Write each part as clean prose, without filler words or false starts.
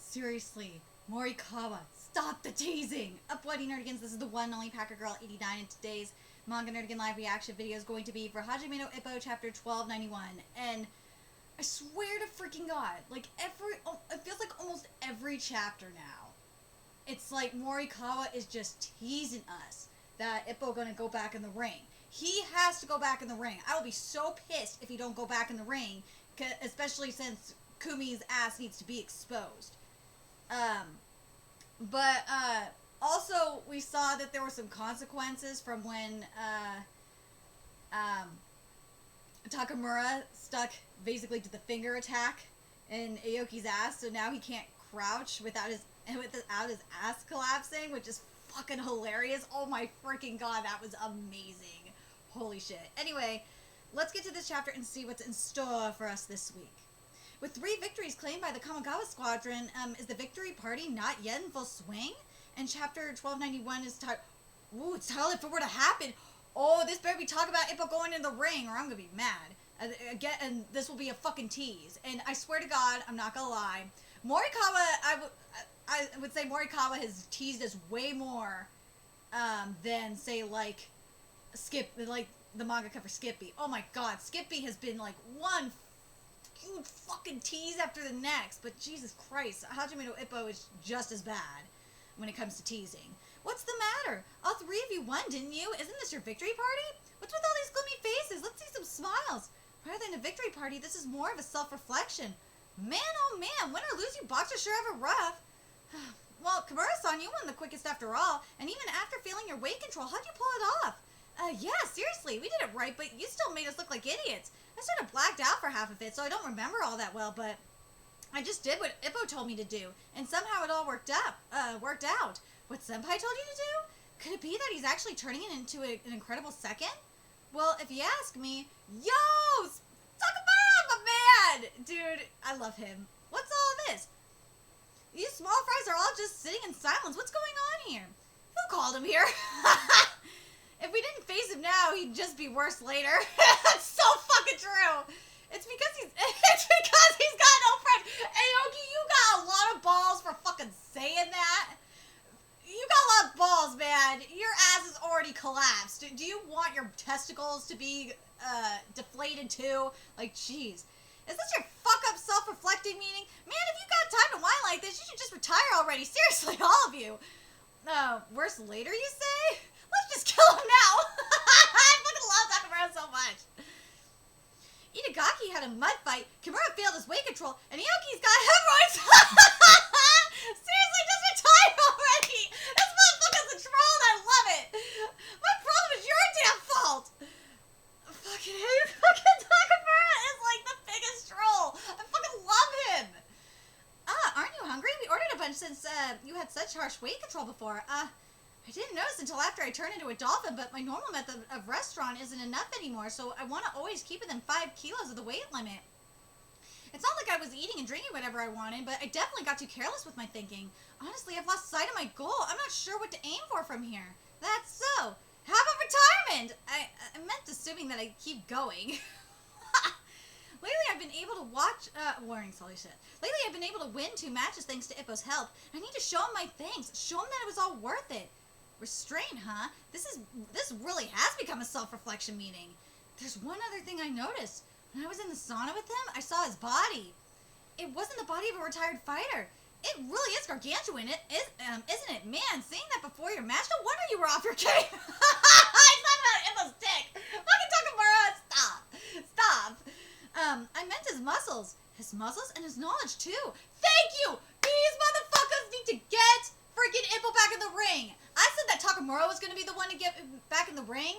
Seriously, Morikawa, stop the teasing! Up Bloody Nerdigans, this is the one and only Packer Girl 89, and today's Manga Nerdigan live reaction video is going to be for Hajime no Ippo chapter 1291, and I swear to freaking God, like it feels like almost every chapter now, it's like Morikawa is just teasing us that Ippo gonna go back in the ring. He has to go back in the ring. I will be so pissed if he don't go back in the ring, especially since Kumi's ass needs to be exposed. Also, we saw that there were some consequences from when, Takamura stuck basically to the finger attack in Aoki's ass, so now he can't crouch without his ass collapsing, which is fucking hilarious. Oh my freaking God, that was amazing. Holy shit. Anyway, let's get to this chapter and see what's in store for us this week. With 3 victories claimed by the Kamigawa Squadron, is the victory party not yet in full swing? And chapter 1291 is titled, it's titled If It Were to Happen. Oh, this better be talking about Ippo going in the ring, or I'm gonna be mad. And this will be a fucking tease. And I swear to God, I'm not gonna lie, Morikawa, I would say Morikawa has teased us way more, than, say, like, the manga cover Skippy. Oh my God, Skippy has been, like, one huge fucking tease after the next, but Jesus Christ, Hajime no Ippo is just as bad when it comes to teasing. What's the matter? All 3 of you won, didn't you? Isn't this your victory party? What's with all these gloomy faces? Let's see some smiles. Rather than a victory party, this is more of a self-reflection. Man, oh man, win or lose, you boxers sure have it rough. Well, Kimura-san, you won the quickest after all, and even after feeling your weight control, how'd you pull it off? Yeah, seriously, we did it right, but you still made us look like idiots. I sort of blacked out for half of it, so I don't remember all that well, but I just did what Ippo told me to do, and somehow it all worked out. What Senpai told you to do? Could it be that he's actually turning it into an incredible second? Well, if you ask me, yo, Takamura, my man! Dude, I love him. What's all this? These small fries are all just sitting in silence. What's going on here? Who called him here? If we didn't face him now, he'd just be worse later. That's so fucking true. It's because he's got no friends. Aoki, you got a lot of balls for fucking saying that. You got a lot of balls, man. Your ass is already collapsed. Do you want your testicles to be deflated too? Like, jeez. Is this your fuck-up self-reflecting meeting? Man, if you got time to whine like this, you should just retire already. Seriously, all of you. Worse later, you say? Let's just kill him now. I fucking love Takamura so much. Itagaki had a mud fight, Kimura failed his weight control, and Aoki's got hemorrhoids. Seriously, just retire already. This motherfucker's a troll and I love it. My problem is your damn fault. Fucking Takamura is like the biggest troll. I fucking love him. Aren't you hungry? We ordered a bunch since you had such harsh weight control before. I didn't notice until after I turned into a dolphin, but my normal method of restaurant isn't enough anymore, so I want to always keep within 5 kilos of the weight limit. It's not like I was eating and drinking whatever I wanted, but I definitely got too careless with my thinking. Honestly, I've lost sight of my goal. I'm not sure what to aim for from here. That's so. How about retirement? I meant assuming that I keep going. Lately, I've been able to watch, warnings, holy shit. Lately, I've been able to win 2 matches thanks to Ippo's help. I need to show him my thanks. Show him that it was all worth it. Restraint, huh? This really has become a self-reflection meeting. There's one other thing I noticed. When I was in the sauna with him, I saw his body. It wasn't the body of a retired fighter. It really is gargantuan, isn't it? Man, seeing that before your match, no wonder you were off your game. He's talking about Ippo's dick. Fucking Takamura, stop. I meant his muscles. His muscles and his knowledge, too. Thank you! These motherfuckers need to get freaking Ippo back in the ring. I said that Takamura was going to be the one to get back in the ring.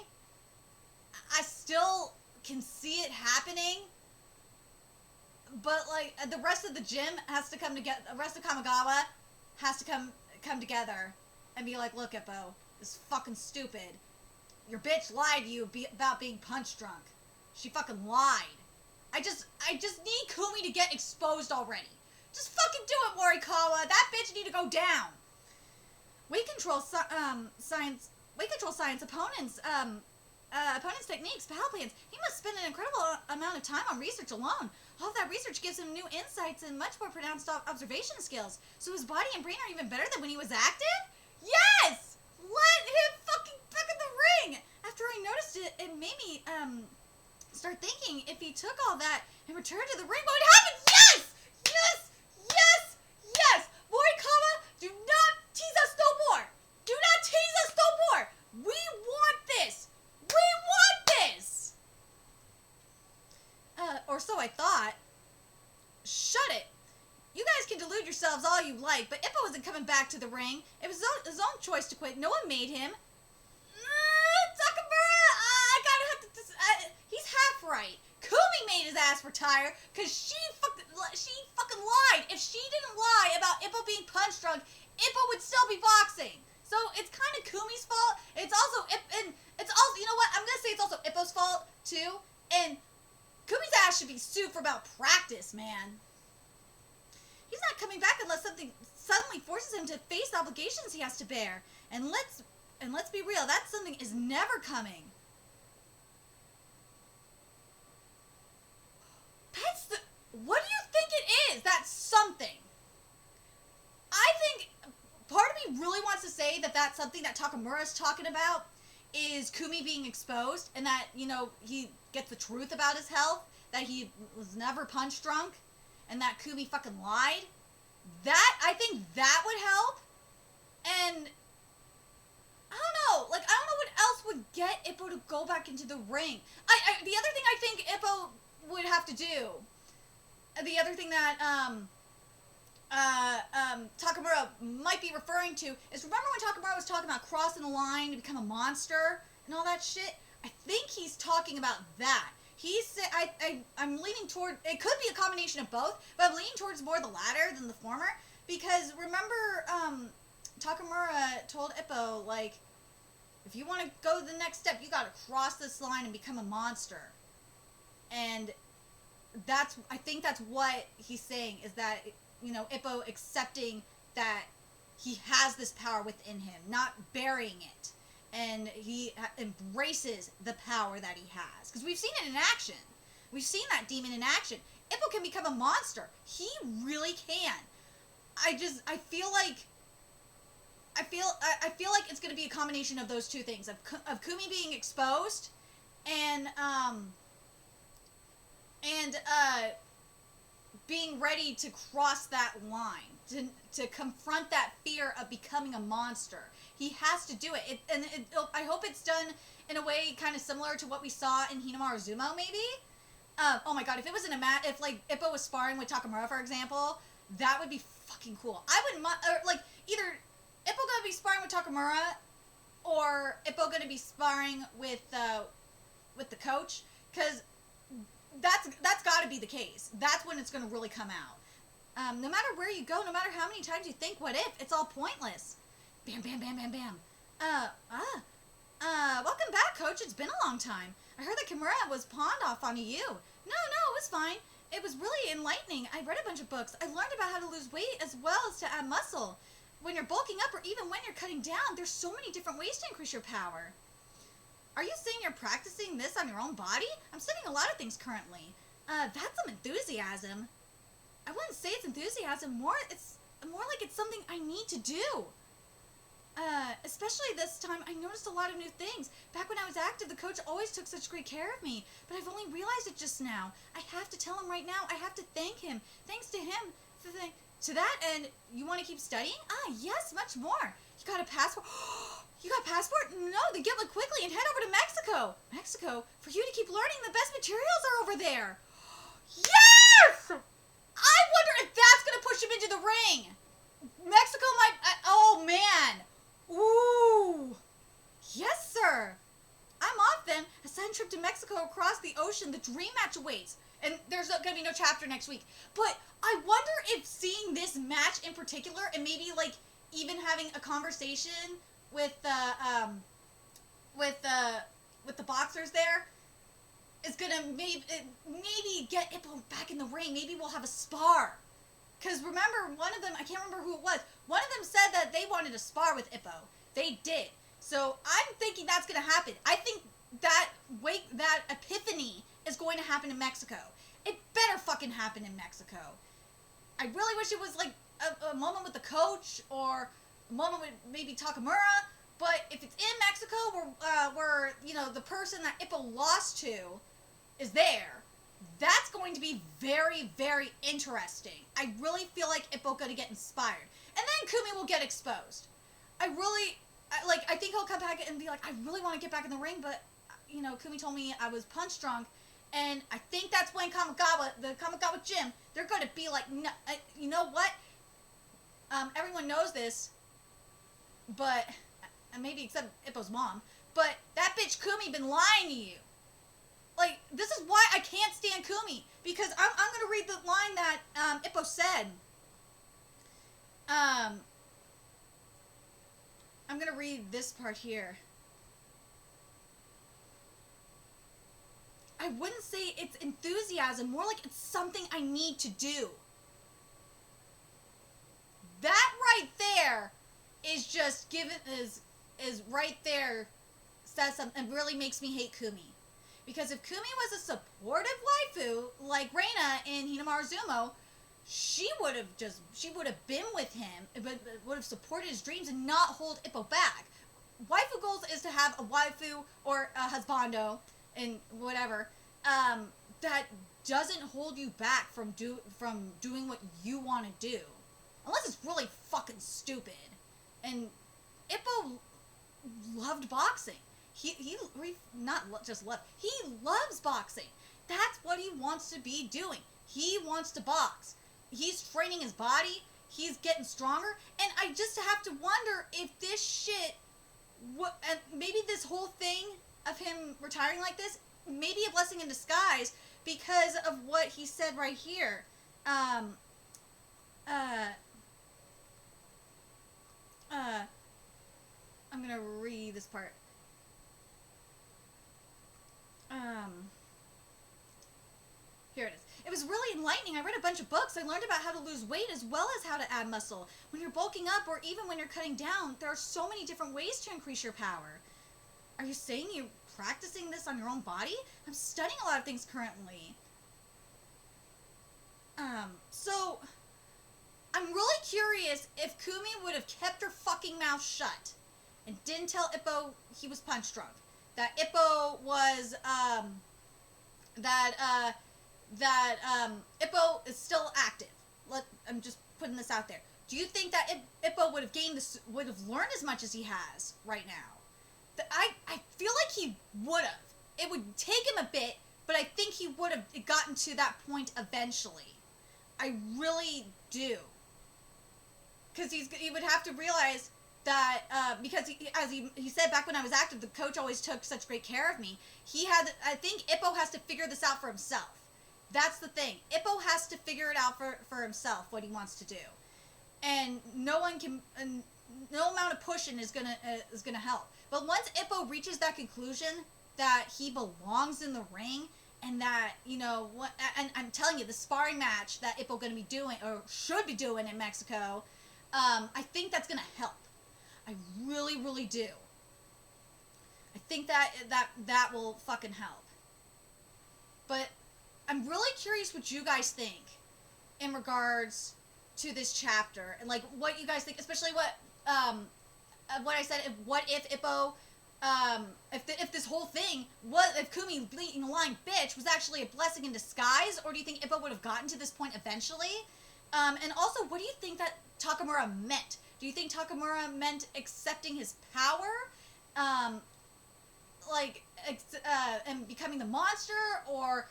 I still can see it happening. But, like, the rest of the gym has to come together. The rest of Kamigawa has to come together and be like, look, Ippo, this is fucking stupid. Your bitch lied to you about being punch drunk. She fucking lied. I just need Kumi to get exposed already. Just fucking do it, Morikawa. That bitch need to go down. Weight control science, opponents' techniques, battle plans. He must spend an incredible amount of time on research alone. All of that research gives him new insights and much more pronounced observation skills. So his body and brain are even better than when he was active? Yes! Let him fucking back in the ring! After I noticed it, it made me, start thinking if he took all that and returned to the ring, what would happen? Yes! Yes! Yes! Yes! Morikawa, do not tease us no more! Do not tease us no more! We want this! We want this! Or so I thought. Shut it! You guys can delude yourselves all you like, but Ippo isn't coming back to the ring. It was his own choice to quit. No one made him. Takamura! He's half right. Kumi made his ass retire because she fucking lied. If she didn't lie about Ippo being punch drunk, Ippo would still be boxing. So it's kind of Kumi's fault. It's also you know what? I'm gonna say it's also Ippo's fault too. And Kumi's ass should be sued for malpractice, man. He's not coming back unless something suddenly forces him to face obligations he has to bear. And let's be real, that something is never coming. What do you think it is? That's something. I think part of me really wants to say that something that Takamura is talking about is Kumi being exposed and that, you know, he gets the truth about his health, that he was never punch drunk, and that Kumi fucking lied. I think that would help. And I don't know what else would get Ippo to go back into the ring. The other thing I think Ippo would have to do, the other thing that Takamura might be referring to is, remember when Takamura was talking about crossing the line to become a monster and all that shit? I think he's talking about that. I'm leaning toward, it could be a combination of both, but I'm leaning towards more the latter than the former, because remember, Takamura told Ippo, like, if you want to go the next step, you gotta cross this line and become a monster. And I think that's what he's saying, is that, you know, Ippo accepting that he has this power within him, not burying it. And he embraces the power that he has. Because we've seen it in action. We've seen that demon in action. Ippo can become a monster. He really can. I feel like it's going to be a combination of those two things, of Kumi being exposed and being ready to cross that line, to confront that fear of becoming a monster. He has to do it. I hope it's done in a way kind of similar to what we saw in Hinamaru Zumo, maybe. Oh my god, if it was if like Ippo was sparring with Takamura, for example, that would be fucking cool. I wouldn't mind, like, either Ippo gonna be sparring with Takamura, or Ippo gonna be sparring with the coach, because that's got to be the case. That's when it's gonna really come out. No matter where you go, no matter how many times you think what if, it's all pointless. Bam, bam, bam, bam, bam. Welcome back, coach. It's been a long time. I heard that Kimura was pawned off onto you. No, it was fine. It was really enlightening. I read a bunch of books. I learned about how to lose weight as well as to add muscle. When you're bulking up or even when you're cutting down, there's so many different ways to increase your power. Are you saying you're practicing this on your own body? I'm studying a lot of things currently. That's some enthusiasm. I wouldn't say it's enthusiasm. It's more like it's something I need to do. Especially this time, I noticed a lot of new things. Back when I was active, the coach always took such great care of me, but I've only realized it just now. I have to tell him right now. I have to thank him. Thanks to him. To that end, you want to keep studying? Yes, much more. You got a passport? You got a passport? No, then get one quickly and head over to Mexico. Mexico? For you to keep learning, the best materials are over there. Yes! I wonder if that's going to push him into the ring. Mexico might... oh, man. Ooh. Yes, sir. I'm off then. A sudden trip to Mexico across the ocean. The dream match awaits. And there's going to be no chapter next week. But I wonder if seeing this match in particular, and maybe, like, even having a conversation with the boxers there, is going to maybe get Ippo back in the ring. Maybe we'll have a spar. Because remember, one of them, I can't remember who it was, one of them said that they wanted to spar with Ippo. They did. So I'm thinking that's going to happen. I think that epiphany is going to happen in Mexico. It better fucking happen in Mexico. I really wish it was like a moment with the coach or a moment with maybe Takamura. But if it's in Mexico, where the person that Ippo lost to is there, that's going to be very, very interesting. I really feel like Ippo going to get inspired, and then Kumi will get exposed. I think he'll come back and be like, I really want to get back in the ring, but Kumi told me I was punch drunk, and I think that's when the Kamigawa gym, they're going to be like, no, you know what? Everyone knows this, but maybe except Ippo's mom, but that bitch Kumi been lying to you. Like, this is why I can't stand Kumi, because I'm going to read the line that Ippo said. I'm going to read this part here. I wouldn't say it's enthusiasm, more like it's something I need to do. That right there is just is right there, says something, and really makes me hate Kumi. Because if Kumi was a supportive waifu like Reina in Hinamaru Zumo, she would have been with him, but would have supported his dreams and not hold Ippo back. Waifu goals is to have a waifu or a husbando and whatever that doesn't hold you back from doing what you want to do, unless it's really fucking stupid. And Ippo loved boxing. He not just loved. He loves boxing. That's what he wants to be doing. He wants to box. He's training his body. He's getting stronger. And I just have to wonder if this shit, and maybe this whole thing of him retiring like this, maybe a blessing in disguise because of what he said right here. I'm gonna read this part. Here it is. It was really enlightening. I read a bunch of books. I learned about how to lose weight as well as how to add muscle. When you're bulking up or even when you're cutting down, there are so many different ways to increase your power. Are you saying you're practicing this on your own body? I'm studying a lot of things currently. So I'm really curious if Kumi would have kept her fucking mouth shut and didn't tell Ippo he was punch drunk. That Ippo was, Ippo is still active. I'm just putting this out there. Do you think that Ippo would have learned as much as he has right now? I feel like he would have. It would take him a bit, but I think he would have gotten to that point eventually. I really do. Because he would have to realize that, because as he said back when I was active, the coach always took such great care of me. I think Ippo has to figure this out for himself. That's the thing. Ippo has to figure it out for himself, what he wants to do. And no amount of pushing is gonna help. But once Ippo reaches that conclusion that he belongs in the ring, and that, and I'm telling you, the sparring match that Ippo gonna be doing, or should be doing in Mexico, I think that's gonna help. I really, really do. I think that will fucking help. But I'm really curious what you guys think in regards to this chapter, and like what you guys think, especially what I said. What if Ippo, if this whole thing if Kumi being a lying bitch was actually a blessing in disguise, or do you think Ippo would have gotten to this point eventually? And also, what do you think that Takamura meant? Do you think Takamura meant accepting his power, and becoming the monster, or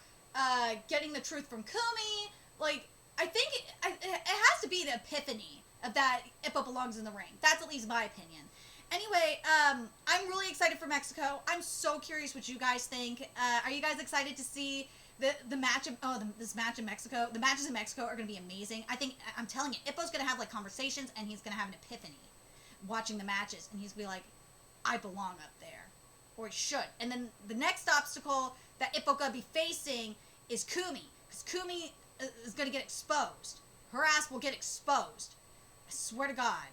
getting the truth from Kumi? Like, I think it has to be the epiphany of that Ippo belongs in the ring. That's at least my opinion. Anyway, I'm really excited for Mexico. I'm so curious what you guys think. Are you guys excited to see the match this match in Mexico? The matches in Mexico are going to be amazing. I'm telling you, Ippo's going to have like conversations, and he's going to have an epiphany watching the matches, and he's going to be like, I belong up there. Or he should. And then the next obstacle that Ippo going to be facing is Kumi, because Kumi is going to get exposed. Her ass will get exposed. I swear to God.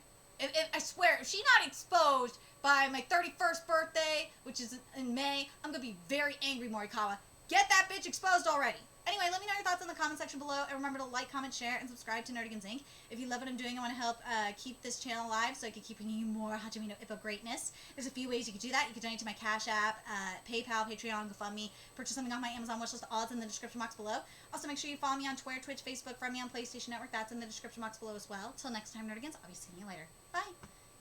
I swear, if she's not exposed by my 31st birthday, which is in May, I'm going to be very angry, Morikawa. Get that bitch exposed already. Anyway, let me know your thoughts in the comment section below, and remember to like, comment, share, and subscribe to Nerdigans Inc. If you love what I'm doing, I want to help keep this channel alive so I can keep bringing you more Hajime no Ippo greatness. There's a few ways you can do that. You can donate to my Cash App, PayPal, Patreon, GoFundMe, purchase something on my Amazon wishlist. All it's in the description box below. Also, make sure you follow me on Twitter, Twitch, Facebook, friend me on PlayStation Network. That's in the description box below as well. Till next time, Nerdigans, I'll be seeing you later. Bye!